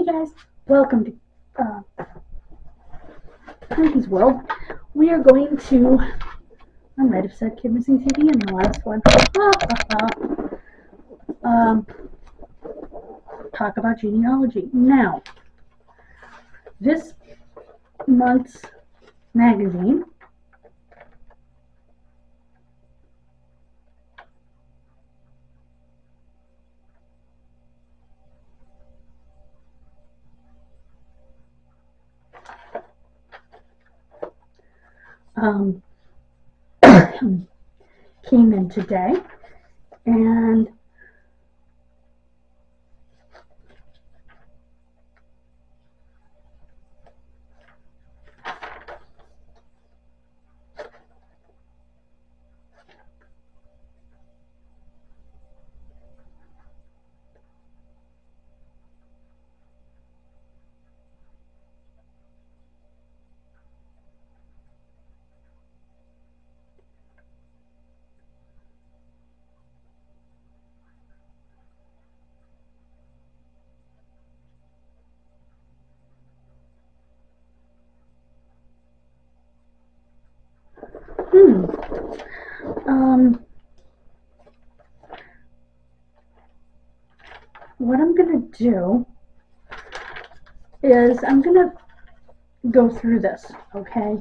guys, welcome to Frankie's World. We are going to, I might have said Kid Missing TV in the last one, talk about genealogy. Now, this month's magazine came in today, and what I'm going to do is I'm going to go through this, okay?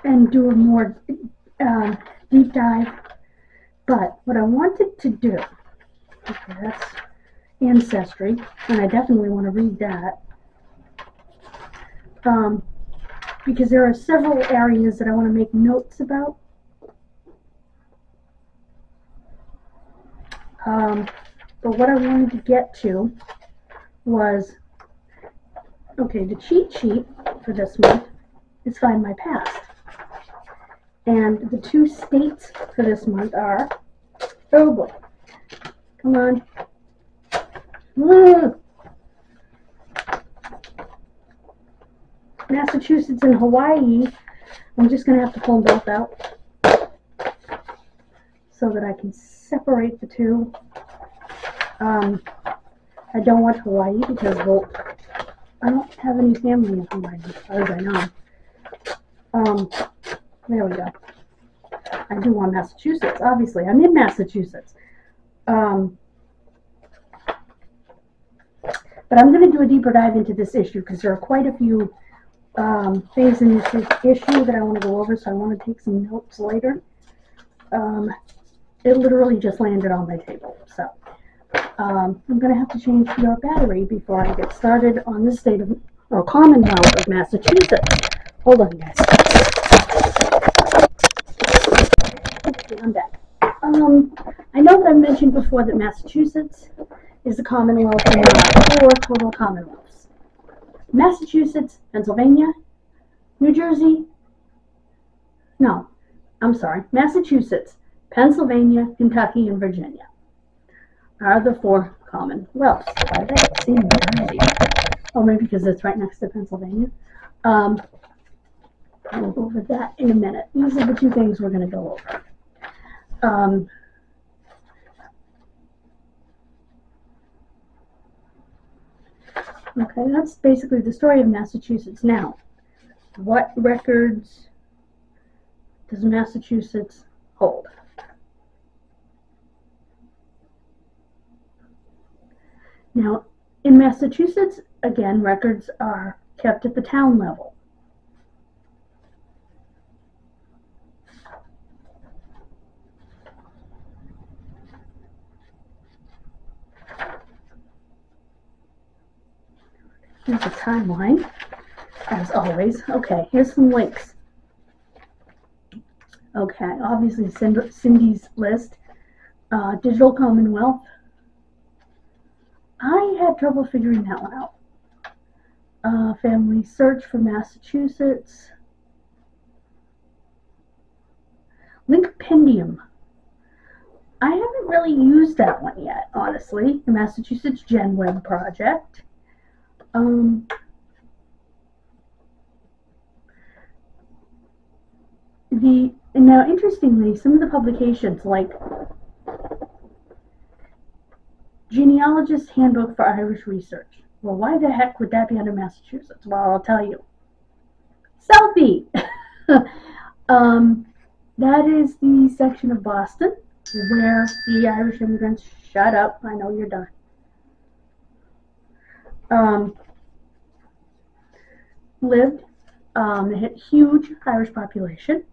And do a more deep dive. But what I wanted to do, okay, that's Ancestry, and I definitely want to read that, because there are several areas that I want to make notes about. But what I wanted to get to was, okay, the cheat sheet for this month is Find My Past. And the two states for this month are, oh boy, come on. Massachusetts and Hawaii. I'm just going to have to pull both out so that I can separate the two. I don't want Hawaii because, well, I don't have any family in Hawaii as far as I know. There we go. I do want Massachusetts, obviously. I'm in Massachusetts. But I'm going to do a deeper dive into this issue because there are quite a few things in this issue that I want to go over, so I want to take some notes later. It literally just landed on my table, so I'm going to have to change your battery before I get started on the state of, or Commonwealth of Massachusetts. Hold on, guys. Okay, I'm back. I know that I mentioned before that Massachusetts is a Commonwealth and there are 4 total Commonwealths. Massachusetts, Pennsylvania, New Jersey, no, I'm sorry, Massachusetts, Pennsylvania, Kentucky, and Virginia are the 4 Commonwealths. Why did I see New Jersey? Oh, maybe because it's right next to Pennsylvania. We'll go over that in a minute. These are the 2 things we're going to go over. Okay, that's basically the story of Massachusetts. Now, what records does Massachusetts hold? Now, in Massachusetts, again, records are kept at the town level. Here's a timeline, as always. Okay, here's some links. Okay, obviously Cindy's list. Digital Commonwealth. I had trouble figuring that one out. Family search for Massachusetts. Linkpendium. I haven't really used that one yet, honestly. The Massachusetts Gen Web Project. Now, interestingly, some of the publications, like Genealogist's Handbook for Irish Research. Well, why the heck would that be under Massachusetts? Well, I'll tell you. Southie! That is the section of Boston where the Irish immigrants, shut up, I know you're done, lived. They had a huge Irish population.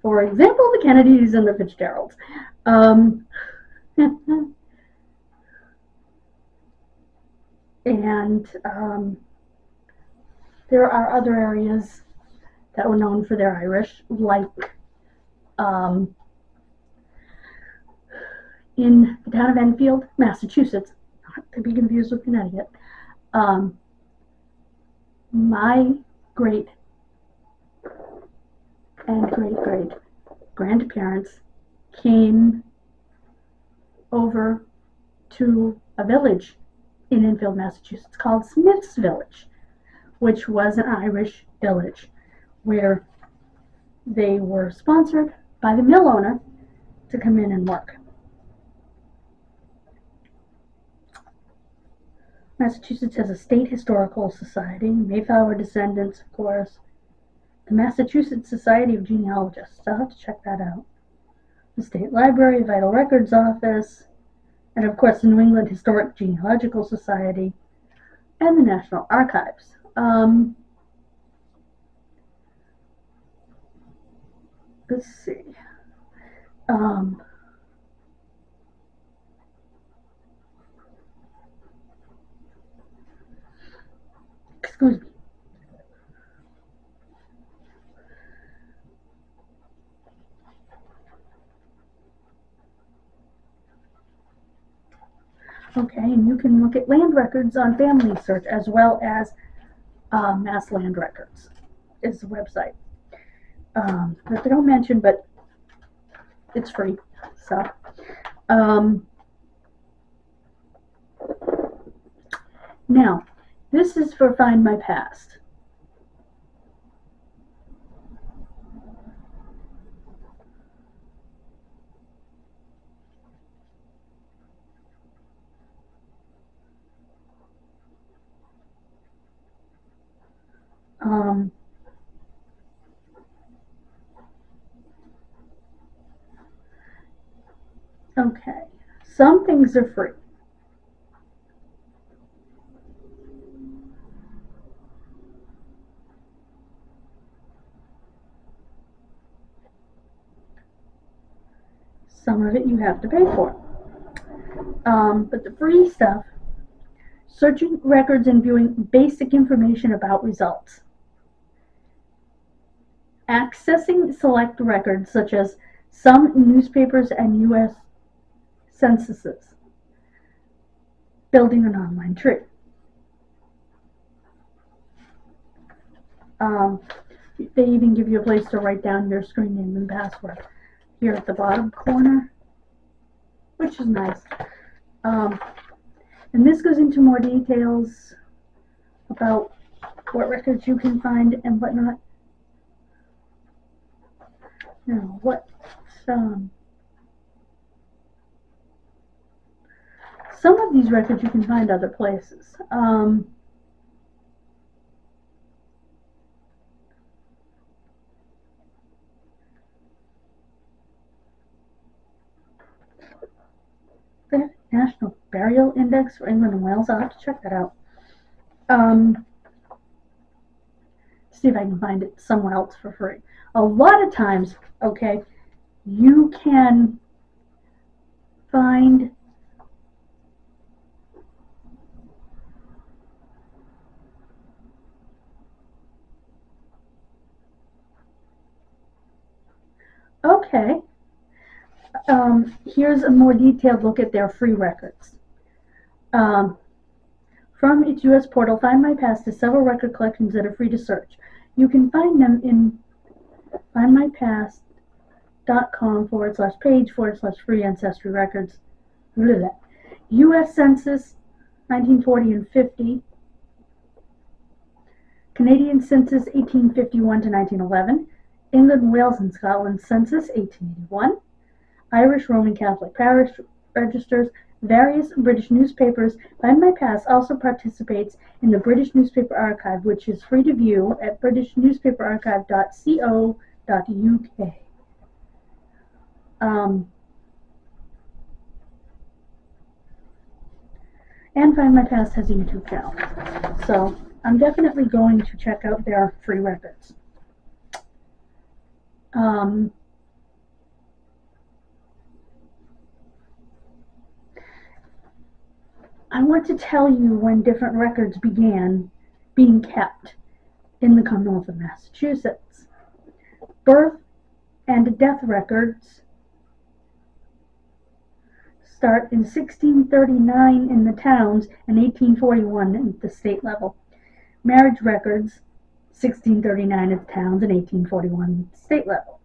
For example, the Kennedys and the Fitzgeralds. And there are other areas that were known for their Irish, like in the town of Enfield, Massachusetts, not to be confused with Connecticut. My great and great grandparents came over to a village in Enfield, Massachusetts called Smith's Village, which was an Irish village where they were sponsored by the mill owner to come in and work. Massachusetts has a state historical society, Mayflower descendants, of course, the Massachusetts Society of Genealogists, I'll have to check that out, the State Library, Vital Records Office, and of course the New England Historic Genealogical Society, and the National Archives. Let's see. Excuse me. Okay, and you can look at land records on Family Search as well as Mass Land Records is the website. That they don't mention, but it's free. So, now, this is for Find My Past. Okay, some things are free. Some of it you have to pay for. But the free stuff, searching records and viewing basic information about results. Accessing select records such as some newspapers and U.S. censuses. Building an online tree. They even give you a place to write down your screen name and password here at the bottom corner, which is nice. And this goes into more details about what records you can find and whatnot. Now, some of these records you can find other places. The National Burial Index for England and Wales. I'll have to check that out. See if I can find it somewhere else for free. A lot of times, okay, you can find okay. Here's a more detailed look at their free records. From its U.S. portal, Find My Past has several record collections that are free to search. You can find them in findmypast.com/page/free ancestry records. U.S. Census 1940 and 50. Canadian Census 1851 to 1911, England, Wales, and Scotland Census 1881, Irish Roman Catholic Parish Registers, various British newspapers. Find My Past also participates in the British Newspaper Archive, which is free to view at britishnewspaperarchive.co.uk. And Find My Past has a YouTube channel. So I'm definitely going to check out their free records. I want to tell you when different records began being kept in the Commonwealth of Massachusetts. Birth and death records start in 1639 in the towns and 1841 at the state level. Marriage records, 1639 at the towns and 1841 at the state level.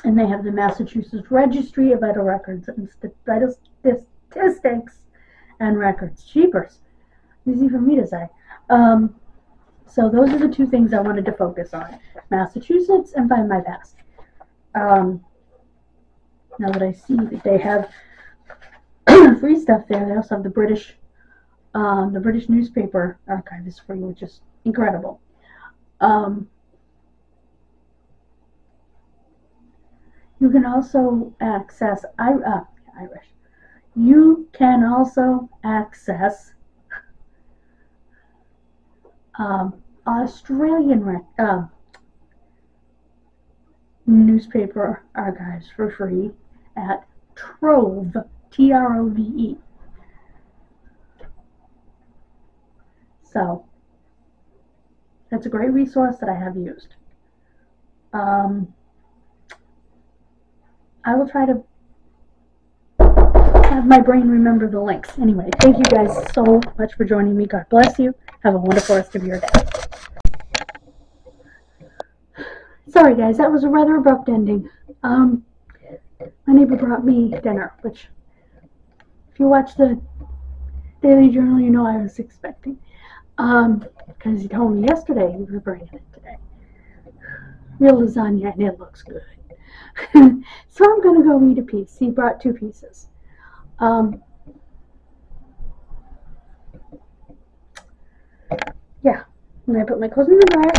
And they have the Massachusetts Registry of Vital Records and Statistics and Records. Jeepers. Easy for me to say. So those are the two things I wanted to focus on. Massachusetts and Find My Past. Now that I see that they have free stuff there, they also have the British Newspaper Archive is free, which is incredible. You can also access Irish. You can also access Australian newspaper archives for free at Trove, Trove. So that's a great resource that I have used. I will try to have my brain remember the links. Anyway, thank you guys so much for joining me. God bless you. Have a wonderful rest of your day. Sorry guys, that was a rather abrupt ending. My neighbor brought me dinner, which if you watch the Daily Journal, you know I was expecting. Because he told me yesterday he was bringing it today. Real lasagna, and it looks good. So I'm going to go eat a piece. He brought 2 pieces. Yeah, and I put my clothes in the dryer.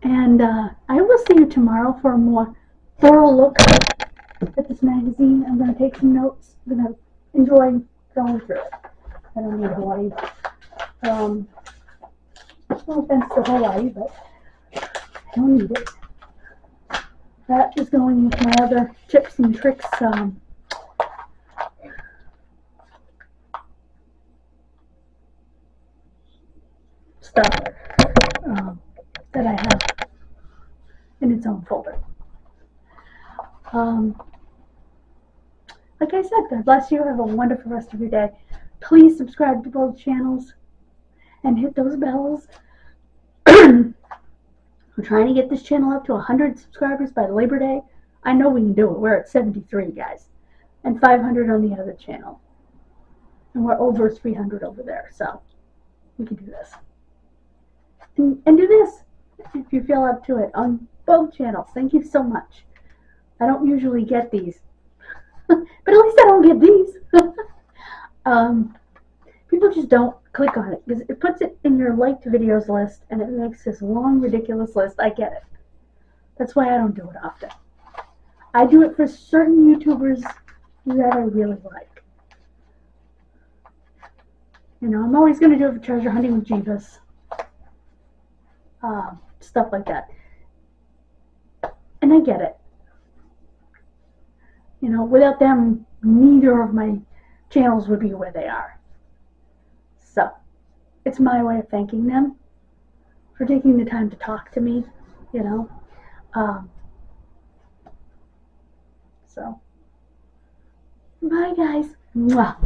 And I will see you tomorrow for a more thorough look at this magazine. I'm going to take some notes. I'm going to enjoy going through it. I don't need Hawaii. No offense to Hawaii, but I don't need it. That is going with my other tips and tricks stuff that I have in its own folder. Like I said, God bless you. Have a wonderful rest of your day. Please subscribe to both channels and hit those bells. We're trying to get this channel up to 100 subscribers by Labor Day. I know we can do it. We're at 73, guys. And 500 on the other channel. And we're over 300 over there. So we can do this. And do this if you feel up to it on both channels. Thank you so much. I don't usually get these. But at least I don't get these. People just don't click on it because it puts it in your liked videos list and it makes this long, ridiculous list. I get it. That's why I don't do it often. I do it for certain YouTubers that I really like. You know, I'm always going to do it for treasure hunting with Jeebus. Stuff like that. And I get it. You know, without them, neither of my channels would be where they are. So, it's my way of thanking them for taking the time to talk to me, you know. So, bye guys. Mwah.